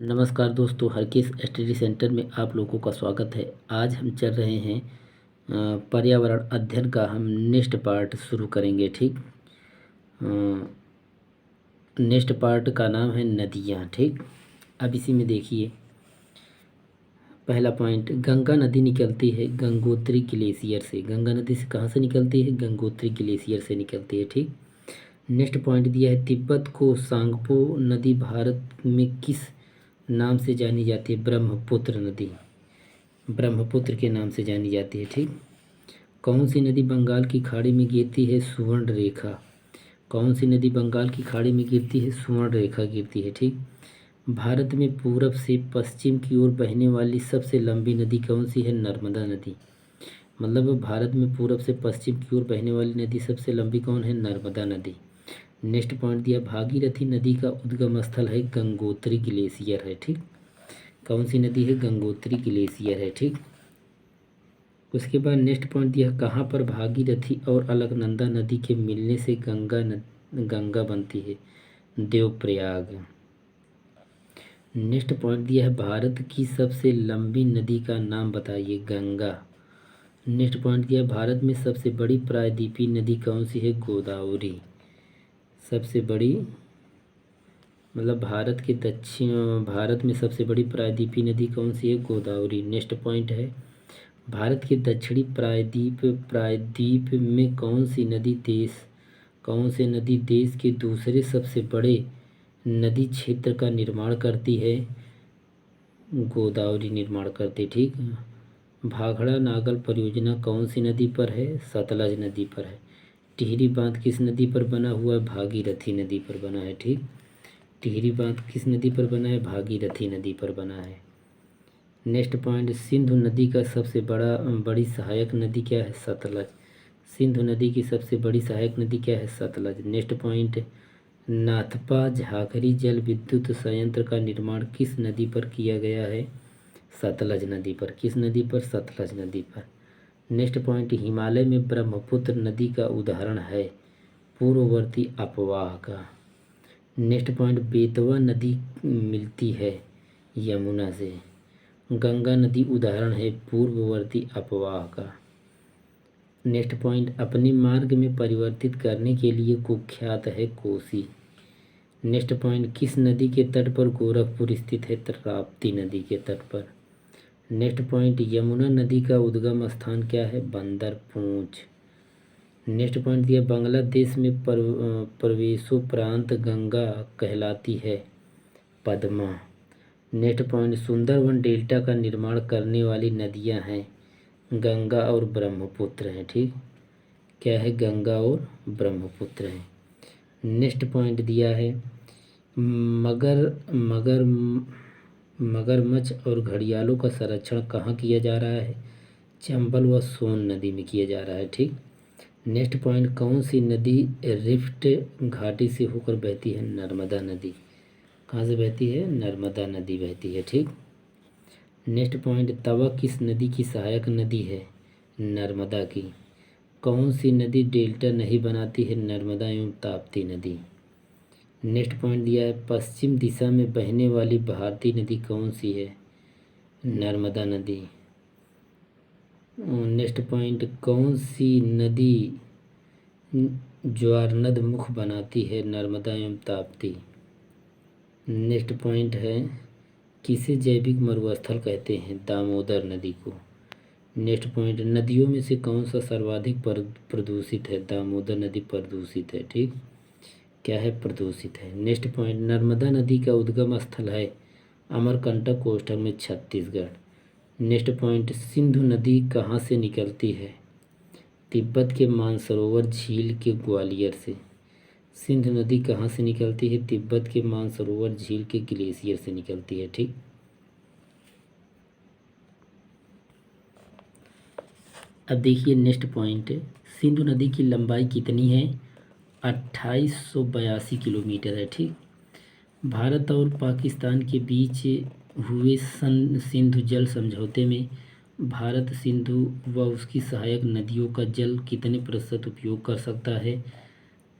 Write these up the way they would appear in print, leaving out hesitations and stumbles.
नमस्कार दोस्तों, हरकिस study centre में आप लोगों का स्वागत है। आज हम चल रहे हैं पर्यावरण अध्ययन का हम नेक्स्ट पार्ट शुरू करेंगे। ठीक, नेक्स्ट पार्ट का नाम है नदियाँ। ठीक, अब इसी में देखिए पहला पॉइंट, गंगा नदी निकलती है गंगोत्री ग्लेशियर से। गंगा नदी से कहाँ से निकलती है? गंगोत्री ग्लेशियर से निकलती है। ठीक, नेक्स्ट पॉइंट दिया है, तिब्बत को सांगपो नदी भारत में किस नाम से जानी जाती है? ब्रह्मपुत्र नदी, ब्रह्मपुत्र के नाम से जानी जाती है। ठीक, कौन सी नदी बंगाल की खाड़ी में गिरती है? सुवर्ण रेखा। कौन सी नदी बंगाल की खाड़ी में गिरती है? सुवर्ण रेखा गिरती है। ठीक, भारत में पूरब से पश्चिम की ओर बहने वाली सबसे लंबी नदी कौन सी है? नर्मदा नदी। मतलब भारत में पूरब से पश्चिम की ओर बहने वाली नदी सबसे लंबी कौन है? नर्मदा नदी। नेक्स्ट पॉइंट दिया, भागीरथी नदी का उद्गम स्थल है गंगोत्री ग्लेशियर है। ठीक, कौन सी नदी है? गंगोत्री ग्लेशियर है। ठीक, उसके बाद नेक्स्ट पॉइंट दिया, कहाँ पर भागीरथी और अलकनंदा नदी के मिलने से गंगा बनती है? देवप्रयाग। नेक्स्ट पॉइंट दिया है, भारत की सबसे लंबी नदी का नाम बताइए? गंगा। नेक्स्ट पॉइंट दिया, भारत में सबसे बड़ी प्रायद्वीपीय नदी कौन सी है? गोदावरी। सबसे बड़ी मतलब भारत में सबसे बड़ी प्रायद्वीपीय नदी कौन सी है? गोदावरी। नेक्स्ट पॉइंट है, भारत के दक्षिणी प्रायद्वीप में कौन से नदी देश के दूसरे सबसे बड़े नदी क्षेत्र का निर्माण करती है? गोदावरी निर्माण करती। ठीक, भाखड़ा नागल परियोजना कौन सी नदी पर है? सतलज नदी पर है। टिहरी बांध किस नदी पर बना हुआ है? भागीरथी नदी पर बना है। ठीक, टिहरी बांध किस नदी पर बना है? भागीरथी नदी पर बना है। नेक्स्ट पॉइंट, सिंधु नदी का सबसे बड़ी सहायक नदी क्या है? सतलज। सिंधु नदी की सबसे बड़ी सहायक नदी क्या है? सतलज। नेक्स्ट पॉइंट, नाथपा झाखरी जल विद्युत संयंत्र का निर्माण किस नदी पर किया गया है? सतलज नदी पर। किस नदी पर? सतलज नदी पर। नेक्स्ट पॉइंट, हिमालय में ब्रह्मपुत्र नदी का उदाहरण है? पूर्ववर्ती अपवाह का। नेक्स्ट पॉइंट, बेतवा नदी मिलती है यमुना से। गंगा नदी उदाहरण है पूर्ववर्ती अपवाह का। नेक्स्ट पॉइंट, अपने मार्ग में परिवर्तित करने के लिए कुख्यात है कोसी। नेक्स्ट पॉइंट, किस नदी के तट पर गोरखपुर स्थित है? राप्ती नदी के तट पर। नेक्स्ट पॉइंट, यमुना नदी का उद्गम स्थान क्या है? बंदरपूंछ। नेक्स्ट पॉइंट दिया, बांग्लादेश में प्रवेशोपरांत गंगा कहलाती है? Padma. Next point, Sundarban delta का निर्माण करने वाली नदियां हैं? गंगा और ब्रह्मपुत्र हैं। ठीक, क्या है? गंगा और ब्रह्मपुत्र हैं। नेक्स्ट पॉइंट दिया है, मगरमच्छ और घड़ियालों का संरक्षण कहाँ किया जा रहा है? चंबल व सोन नदी में किया जा रहा है। ठीक, नेक्स्ट पॉइंट, कौन सी नदी रिफ्ट घाटी से होकर बहती है? नर्मदा नदी। कहाँ से बहती है? नर्मदा नदी बहती है। ठीक, नेक्स्ट पॉइंट, तवा किस नदी की सहायक नदी है? नर्मदा की। कौन सी नदी डेल्टा नहीं बनाती है? नर्मदा एवं ताप्ती नदी। नेक्स्ट पॉइंट दिया है, पश्चिम दिशा में बहने वाली भारतीय नदी कौन सी है? नर्मदा नदी। नेक्स्ट पॉइंट, कौन सी नदी ज्वारनद मुख बनाती है? नर्मदा एवं ताप्ती। नेक्स्ट पॉइंट है, किसे जैविक मरुस्थल कहते हैं? दामोदर नदी को। नेक्स्ट पॉइंट, नदियों में से कौन सा सर्वाधिक प्रदूषित है? दामोदर नदी प्रदूषित है। ठीक, क्या है? प्रदूषित है। नेक्स्ट पॉइंट, नर्मदा नदी का उद्गम स्थल है? अमरकंटक कोस्टल में छत्तीसगढ़। नेक्स्ट पॉइंट, सिंधु नदी कहाँ से निकलती है? तिब्बत के मानसरोवर झील के ग्वालियर से। सिंधु नदी कहाँ से निकलती है? तिब्बत के मानसरोवर झील के ग्लेशियर से निकलती है। ठीक, अब देखिए नेक्स्ट पॉइंट, सिंधु नदी की लंबाई कितनी है? 2882 किलोमीटर है। ठीक, भारत और पाकिस्तान के बीच हुए सिंधु जल समझौते में भारत सिंधु व उसकी सहायक नदियों का जल कितने प्रतिशत उपयोग कर सकता है?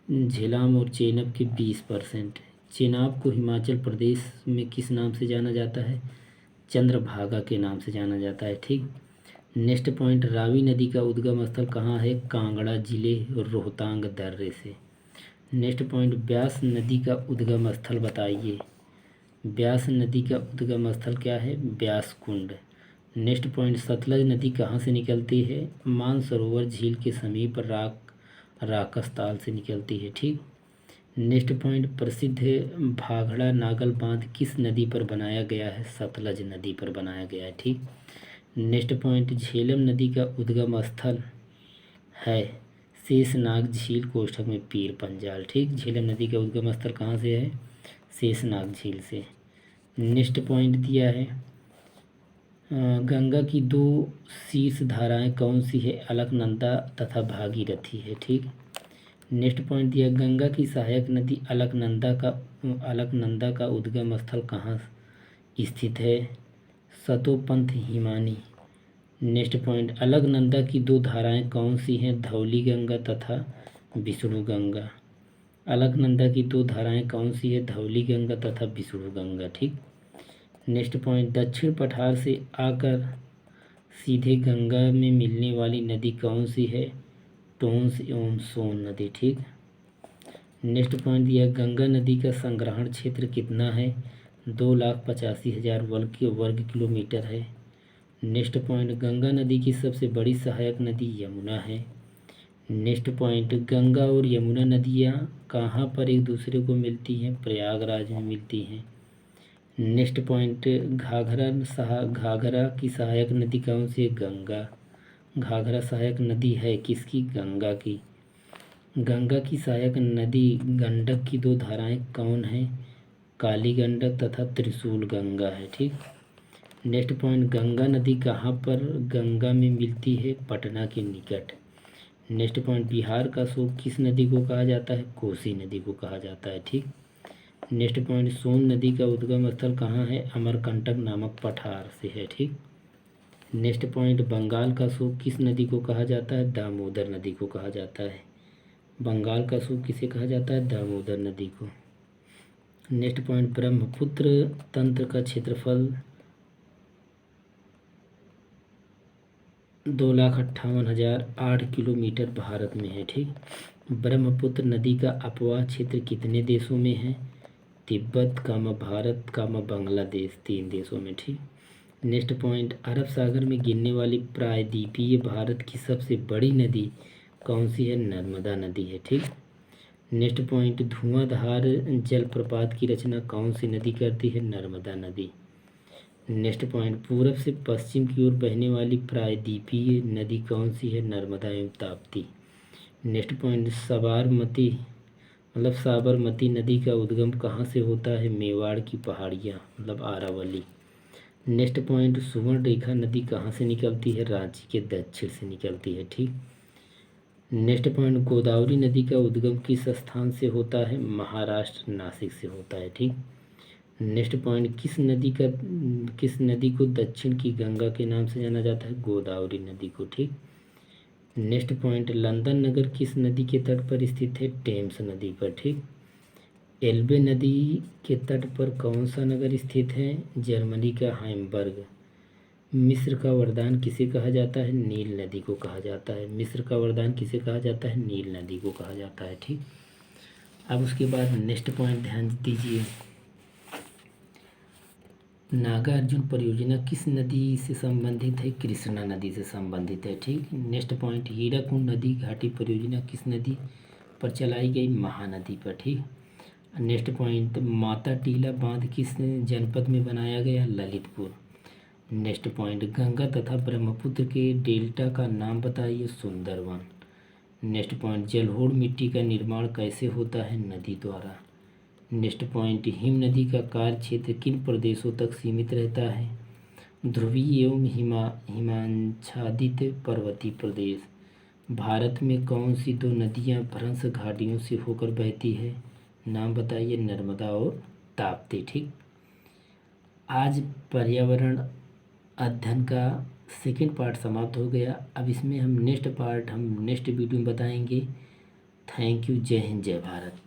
झेलम और चेनाब के 20%, चेनाब को हिमाचल प्रदेश में किस नाम से जाना जाता है? चंद्रभागा के नाम से जाना जाता है। ठीक। नेक्स्ट पॉइंट, रावी नदी का उद्गम स्थल कहाँ है? कांगड़ा जिले रोहतांग दर्रे से। नेक्स्ट पॉइंट, ब्यास नदी का उद्गम स्थल बताइए। ब्यास नदी का उद्गम स्थल क्या है? ब्यास कुंड। नेक्स्ट पॉइंट, सतलज नदी कहाँ से निकलती है? मानसरोवर झील के समीप राकसताल से निकलती है। ठीक। नेक्स्ट पॉइंट, प्रसिद्ध भाखड़ा नागल बांध किस नदी पर बनाया गया है? सतलज नदी पर बनाया गया है। ठीक। नेक्स्ट पॉइंट, झेलम नदी का उद्गम स्थल है शेषनाग झील कोष्ठक में पीर पंजाल। ठीक। झेलम नदी का उद्गम स्थल कहाँ से है? शेषनाग झील से। नेक्स्ट पॉइंट दिया है गंगा की दो शीर्ष धाराएं कौन सी है? अलकनंदा तथा भागीरथी है। ठीक। नेक्स्ट पॉइंट दिया, गंगा की सहायक नदी अलकनंदा का उद्गम स्थल कहाँ स्थित है? सतोपंथ हिमानी। नेक्स्ट पॉइंट, अलकनंदा की दो धाराएं कौन सी हैं? धौली गंगा तथा विष्णु गंगा। अलकनंदा की दो धाराएं कौन सी है? धौली गंगा तथा विष्णु गंगा। ठीक। नेक्स्ट पॉइंट, दक्षिण पठार से आकर सीधे गंगा में मिलने वाली नदी कौन सी है? टोंस एवं सोन नदी। ठीक। नेक्स्ट पॉइंट दिया, गंगा नदी का संग्रहण क्षेत्र कितना है? 2,85,000 वर्ग किलोमीटर है। नेक्स्ट पॉइंट, गंगा नदी की सबसे बड़ी सहायक नदी यमुना है। नेक्स्ट पॉइंट, गंगा और यमुना नदियाँ कहाँ पर एक दूसरे को मिलती हैं? प्रयागराज में मिलती हैं। नेक्स्ट पॉइंट, घाघरा की सहायक नदी कौन सी है? गंगा। घाघरा सहायक नदी है किसकी? गंगा की। गंगा की सहायक नदी गंडक की दो धाराएं कौन हैं? काली गंडक तथा त्रिशूल गंगा है। ठीक। नेक्स्ट पॉइंट, गंगा नदी कहाँ पर गंगा में मिलती है? पटना के निकट। नेक्स्ट पॉइंट, बिहार का शोक किस नदी को कहा जाता है? कोसी नदी को कहा जाता है। ठीक। नेक्स्ट पॉइंट, सोन नदी का उद्गम स्थल कहाँ है? अमरकंटक नामक पठार से है। ठीक। नेक्स्ट पॉइंट, बंगाल का सूप किस नदी को कहा जाता है? दामोदर नदी को कहा जाता है। बंगाल का सूप किसे कहा जाता है? दामोदर नदी को। नेक्स्ट पॉइंट, ब्रह्मपुत्र तंत्र का क्षेत्रफल 2,58,008 किलोमीटर भारत में है। ठीक। ब्रह्मपुत्र नदी का अपवाह क्षेत्र कितने देशों में है? तिब्बत, भारत, बांग्लादेश, 3 देशों में। ठीक। नेक्स्ट पॉइंट, अरब सागर में गिरने वाली प्रायद्वीपीय भारत की सबसे बड़ी नदी कौन सी है? नर्मदा नदी है। ठीक। नेक्स्ट पॉइंट, धुआंधार जलप्रपात की रचना कौन सी नदी करती है? नर्मदा नदी। नेक्स्ट पॉइंट, पूरब से पश्चिम की ओर बहने वाली प्रायद्वीपीय नदी कौन सी है? नर्मदा एवं ताप्ती। नेक्स्ट पॉइंट, साबरमती नदी का उद्गम कहाँ से होता है? मेवाड़ की पहाड़ियाँ आरावली। नेक्स्ट पॉइंट, सुवर्ण रेखा नदी कहाँ से निकलती है? रांची के दक्षिण से निकलती है। ठीक। नेक्स्ट पॉइंट, गोदावरी नदी का उद्गम किस स्थान से होता है? महाराष्ट्र, नासिक से होता है। ठीक। नेक्स्ट पॉइंट, किस नदी को दक्षिण की गंगा के नाम से जाना जाता है? गोदावरी नदी को। ठीक। नेक्स्ट पॉइंट, लंदन नगर किस नदी के तट पर स्थित है? टेम्स नदी पर। ठीक। एल्बे नदी के तट पर कौन सा नगर स्थित है? जर्मनी का हाइमबर्ग। मिस्र का वरदान किसे कहा जाता है? नील नदी को कहा जाता है। मिस्र का वरदान किसे कहा जाता है? नील नदी को कहा जाता है। ठीक। अब उसके बाद नेक्स्ट पॉइंट ध्यान दीजिए, नागार्जुन परियोजना किस नदी से संबंधित है? कृष्णा नदी से संबंधित है। ठीक। नेक्स्ट पॉइंट, हीराकुंड नदी घाटी परियोजना किस नदी पर चलाई गई? महानदी पर। ठीक। नेक्स्ट पॉइंट, माता टीला बांध किस जनपद में बनाया गया? ललितपुर। नेक्स्ट पॉइंट, गंगा तथा ब्रह्मपुत्र के डेल्टा का नाम बताइए? सुंदरवन। नेक्स्ट पॉइंट, जलोढ़ मिट्टी का निर्माण कैसे होता है? नदी द्वारा। नेक्स्ट पॉइंट, हिम नदी का कार्य क्षेत्र किन प्रदेशों तक सीमित रहता है? ध्रुवीय एवं हिमाच्छादित पर्वतीय प्रदेश। भारत में कौन सी दो नदियां भ्रंश घाटियों से होकर बहती है? नाम बताइए? नर्मदा और ताप्ती। ठीक। आज पर्यावरण अध्ययन का सेकंड पार्ट समाप्त हो गया। अब इसमें हम नेक्स्ट वीडियो में बताएंगे। Thank you. जय हिंद, जय भारत।